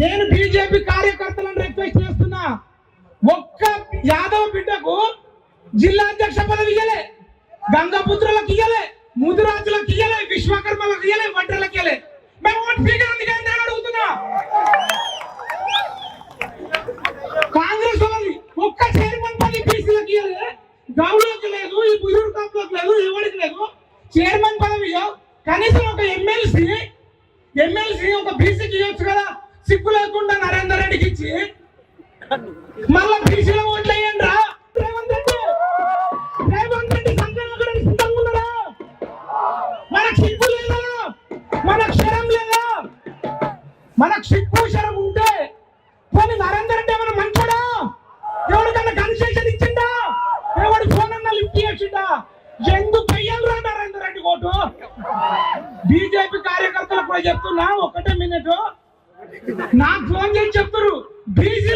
నేను బీజేపీ కార్యకర్తలను రిక్వెస్ట్ చేస్తున్నా, ఒక్క యాదవ్ బిడ్డకు జిల్లా అధ్యక్ష పదవి ఇయ్యలే, గంగపుత్రులకు ఇయ్యలే, ముదిరాజులకు ఇయ్యలే, విశ్వకర్మలకు ఇయ్యలే, వడ్డర్లకు ఇయ్యలే. మేము ఓటు స్పీకర్ అందుకే నేను అడుగుతున్నా. కాంగ్రెస్ వాళ్ళది ఒక్క చైర్మన్ పదవి బీసీలకు ఇయ్యలే, గౌడలకు లేదు, ఈ బుజుర్గు కాపులకు లేదు, ఎవరికి లేదు. చైర్మన్ పదవి కనీసం ఒక ఎమ్మెల్సీ ఒక బీసీకి ఇవ్వచ్చు కదా, సిగ్గు లేకుండా నరేందర్ రెడ్డికి ఇచ్చి మళ్ళా బీసీలో ఓట్లు వేయండి రా. రేవంత్ రెడ్డి సంఖ్యలో సిద్ధంగా ఉన్నారా? మనకు సిగ్గు లేదా? మనకు శరం లేదా? మనకు సిగ్గు శరం ఉంటే పోనీ నరేందర్ రెడ్డి ఏమైనా మంచోడా? ఎవరికన్నా కన్సెషన్ ఇచ్చిందా? ఎవరి ఫోన్ అన్నా లిఫ్ట్ చేసిందా? ఎందుకు వెయ్యాలరా నరేందర్ రెడ్డి ఓటు? బీజేపీ కార్యకర్తలకు కూడా చెప్తున్నా, ఒకటే మినిట్ నాకు ఫోన్ చేసి చెప్తారు, బీసీ